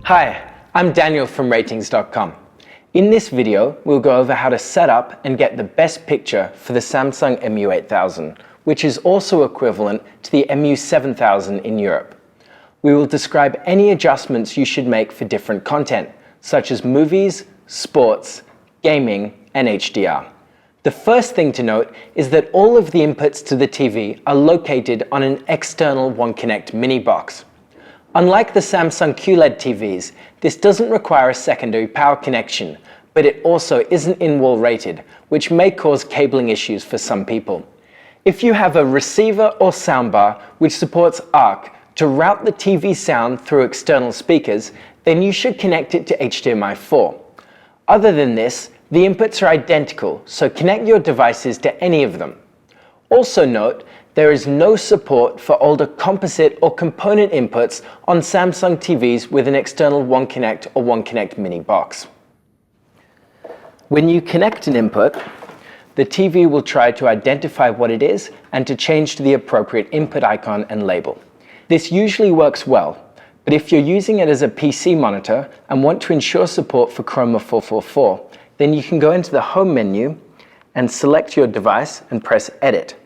Hi, I'm Daniel from Ratings.com. In this video, we'll go over how to set up and get the best picture for the Samsung MU8000, which is also equivalent to the MU7000 in Europe. We will describe any adjustments you should make for different content, such as movies, sports, gaming, and HDR. The first thing to note is that all of the inputs to the TV are located on an external One Connect mini box. Unlike the Samsung QLED TVs, this doesn't require a secondary power connection, but it also isn't in-wall rated, which may cause cabling issues for some people. If you have a receiver or soundbar which supports ARC to route the TV sound through external speakers, then you should connect it to HDMI 4. Other than this, the inputs are identical, so connect your devices to any of them. Also note, there is no support for older composite or component inputs on Samsung TVs with an external One Connect or One Connect mini box. When you connect an input, the TV will try to identify what it is and to change to the appropriate input icon and label. This usually works well, but if you're using it as a PC monitor and want to ensure support for Chroma 444, then you can go into the Home menu and select your device and press Edit.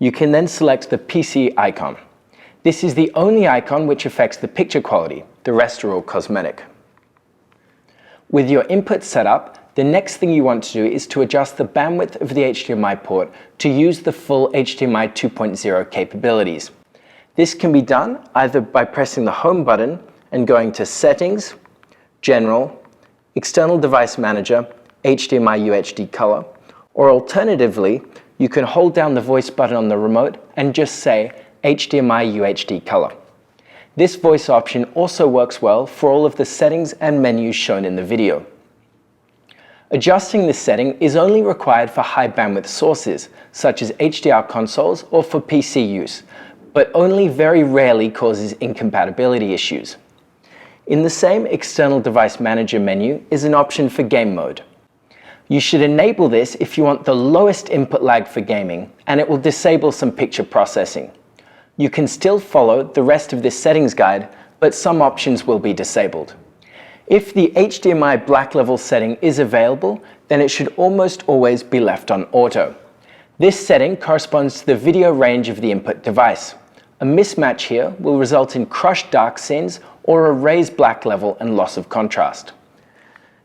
You can then select the PC icon. This is the only icon which affects the picture quality. The rest are all cosmetic. With your input set up, the next thing you want to do is to adjust the bandwidth of the HDMI port to use the full HDMI 2.0 capabilities. This can be done either by pressing the Home button and going to Settings, General, External Device Manager, HDMI UHD Color, or alternatively, you can hold down the voice button on the remote and just say HDMI UHD Color. This voice option also works well for all of the settings and menus shown in the video. Adjusting this setting is only required for high bandwidth sources, such as HDR consoles or for PC use, but only very rarely causes incompatibility issues. In the same External Device Manager menu is an option for game mode. You should enable this if you want the lowest input lag for gaming, and it will disable some picture processing. You can still follow the rest of this settings guide, but some options will be disabled. If the HDMI black level setting is available, then it should almost always be left on auto. This setting corresponds to the video range of the input device. A mismatch here will result in crushed dark scenes or a raised black level and loss of contrast.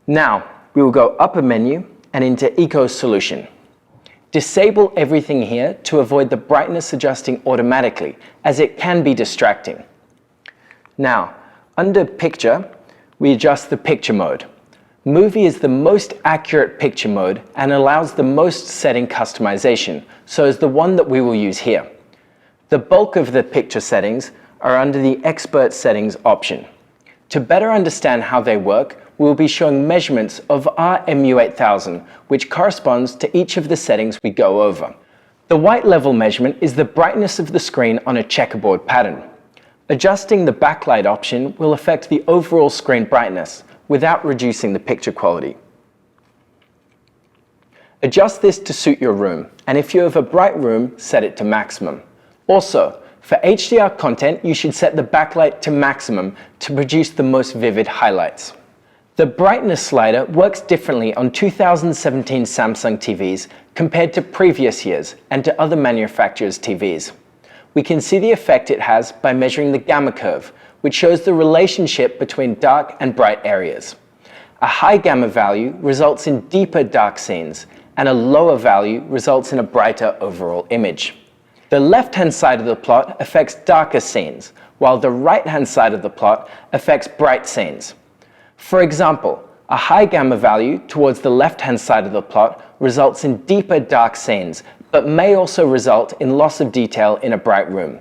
Now, we will go up a menu and into Eco Solution. Disable everything here to avoid the brightness adjusting automatically, as it can be distracting. Now, under Picture, we adjust the picture mode. Movie is the most accurate picture mode and allows the most setting customization, so is the one that we will use here. The bulk of the picture settings are under the Expert Settings option. To better understand how they work, we will be showing measurements of our MU8000, which corresponds to each of the settings we go over. The white level measurement is the brightness of the screen on a checkerboard pattern. Adjusting the backlight option will affect the overall screen brightness without reducing the picture quality. Adjust this to suit your room, and if you have a bright room, set it to maximum. Also, for HDR content, you should set the backlight to maximum to produce the most vivid highlights. The brightness slider works differently on 2017 Samsung TVs compared to previous years and to other manufacturers' TVs. We can see the effect it has by measuring the gamma curve, which shows the relationship between dark and bright areas. A high gamma value results in deeper dark scenes, and a lower value results in a brighter overall image. The left-hand side of the plot affects darker scenes, while the right-hand side of the plot affects bright scenes. For example, a high gamma value towards the left-hand side of the plot results in deeper dark scenes, but may also result in loss of detail in a bright room.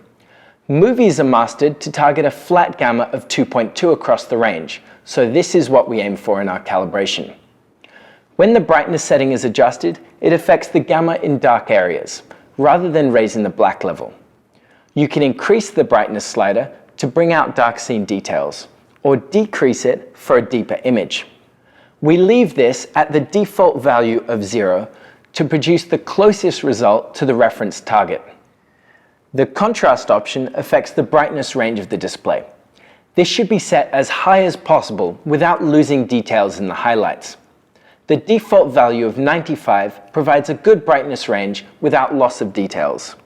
Movies are mastered to target a flat gamma of 2.2 across the range, so this is what we aim for in our calibration. When the brightness setting is adjusted, it affects the gamma in dark areas, rather than raising the black level. You can increase the brightness slider to bring out dark scene details, or decrease it for a deeper image. We leave this at the default value of 0 to produce the closest result to the reference target. The contrast option affects the brightness range of the display. This should be set as high as possible without losing details in the highlights. The default value of 95 provides a good brightness range without loss of details.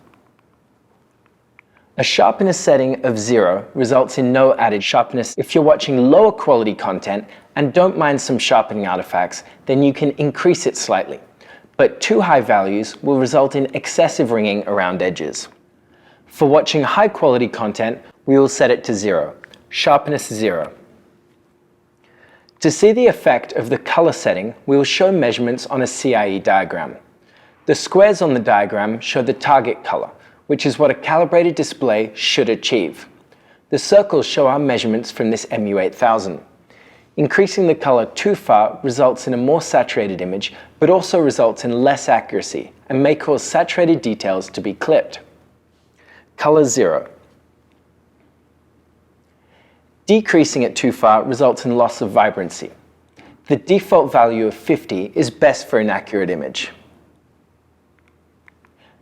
A sharpness setting of 0 results in no added sharpness. If you're watching lower quality content and don't mind some sharpening artifacts, then you can increase it slightly. But too high values will result in excessive ringing around edges. For watching high quality content, we will set it to 0, sharpness 0. To see the effect of the color setting, we will show measurements on a CIE diagram. The squares on the diagram show the target color, which is what a calibrated display should achieve. The circles show our measurements from this MU8000. Increasing the color too far results in a more saturated image, but also results in less accuracy and may cause saturated details to be clipped. Color 0. Decreasing it too far results in loss of vibrancy. The default value of 50 is best for an accurate image.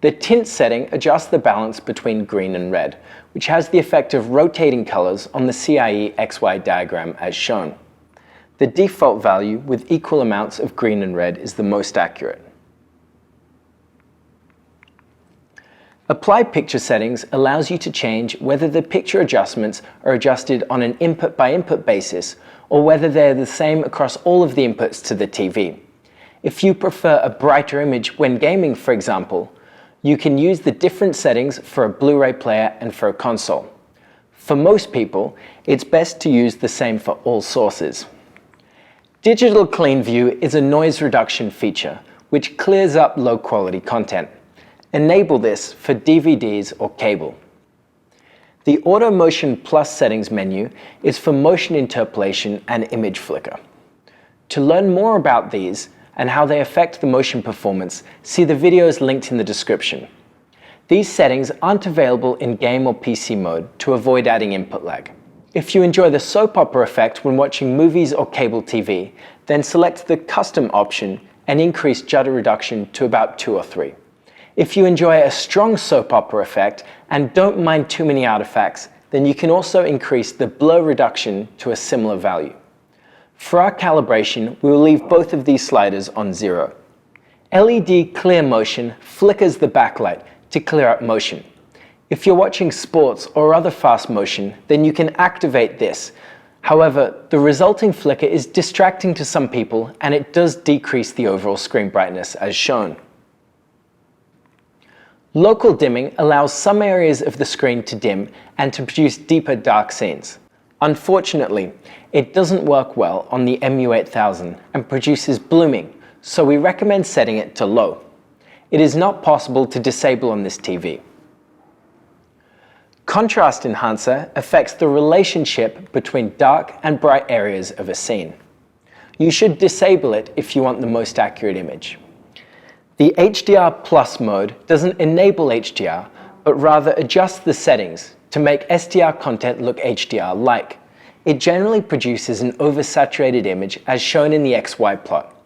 The tint setting adjusts the balance between green and red, which has the effect of rotating colors on the CIE XY diagram as shown. The default value with equal amounts of green and red is the most accurate. Apply picture settings allows you to change whether the picture adjustments are adjusted on an input-by-input basis or whether they're the same across all of the inputs to the TV. If you prefer a brighter image when gaming, for example, you can use the different settings for a Blu-ray player and for a console. For most people, it's best to use the same for all sources. Digital Clean View is a noise reduction feature which clears up low-quality content. Enable this for DVDs or cable. The Auto Motion Plus settings menu is for motion interpolation and image flicker. To learn more about these and how they affect the motion performance, see the videos linked in the description. These settings aren't available in game or PC mode to avoid adding input lag. If you enjoy the soap opera effect when watching movies or cable TV, then select the Custom option and increase Judder reduction to about 2 or 3. If you enjoy a strong soap opera effect and don't mind too many artifacts, then you can also increase the blur reduction to a similar value. For our calibration, we will leave both of these sliders on 0. LED clear motion flickers the backlight to clear up motion. If you're watching sports or other fast motion, then you can activate this. However, the resulting flicker is distracting to some people and it does decrease the overall screen brightness as shown. Local dimming allows some areas of the screen to dim and to produce deeper dark scenes. Unfortunately, it doesn't work well on the MU8000 and produces blooming, so we recommend setting it to low. It is not possible to disable on this TV. Contrast enhancer affects the relationship between dark and bright areas of a scene. You should disable it if you want the most accurate image. The HDR Plus mode doesn't enable HDR, but rather adjusts the settings to make SDR content look HDR-like. It generally produces an oversaturated image as shown in the XY plot.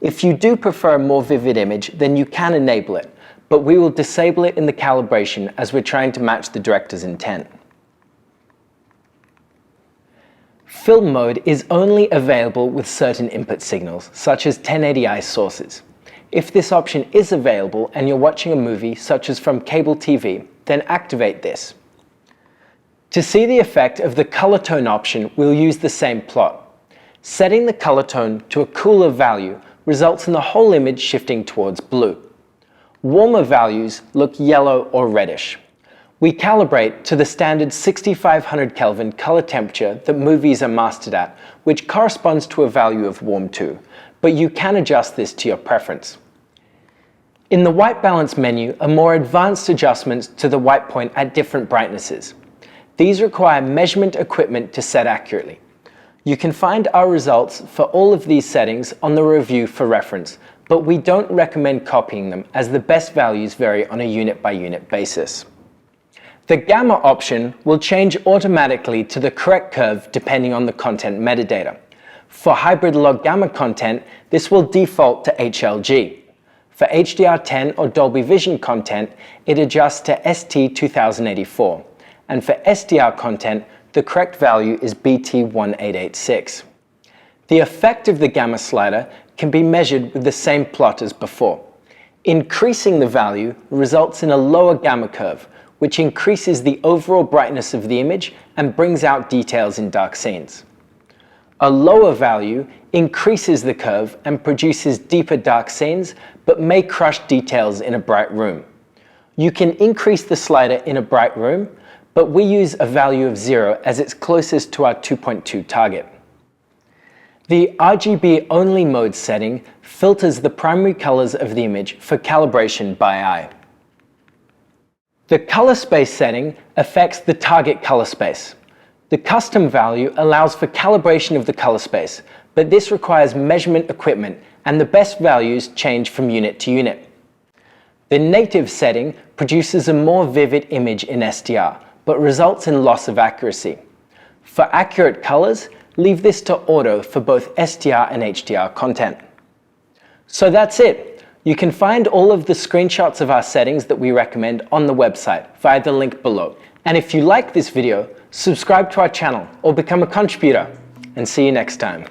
If you do prefer a more vivid image, then you can enable it, but we will disable it in the calibration as we're trying to match the director's intent. Film mode is only available with certain input signals, such as 1080i sources. If this option is available and you're watching a movie, such as from cable TV, then activate this. To see the effect of the color tone option, we'll use the same plot. Setting the color tone to a cooler value results in the whole image shifting towards blue. Warmer values look yellow or reddish. We calibrate to the standard 6500 Kelvin color temperature that movies are mastered at, which corresponds to a value of warm 2, but you can adjust this to your preference. In the white balance menu are more advanced adjustments to the white point at different brightnesses. These require measurement equipment to set accurately. You can find our results for all of these settings on the review for reference, but we don't recommend copying them as the best values vary on a unit-by-unit basis. The gamma option will change automatically to the correct curve depending on the content metadata. For hybrid log gamma content, this will default to HLG. For HDR10 or Dolby Vision content, it adjusts to ST2084, and for SDR content the correct value is BT1886. The effect of the gamma slider can be measured with the same plot as before. Increasing the value results in a lower gamma curve, which increases the overall brightness of the image and brings out details in dark scenes. A lower value increases the curve and produces deeper dark scenes, but may crush details in a bright room. You can increase the slider in a bright room, but we use a value of 0 as it's closest to our 2.2 target. The RGB Only mode setting filters the primary colors of the image for calibration by eye. The color space setting affects the target color space. The custom value allows for calibration of the color space, but this requires measurement equipment and the best values change from unit to unit. The native setting produces a more vivid image in SDR, but results in loss of accuracy. For accurate colors, leave this to auto for both SDR and HDR content. So that's it. You can find all of the screenshots of our settings that we recommend on the website via the link below. And if you like this video, subscribe to our channel or become a contributor, and see you next time.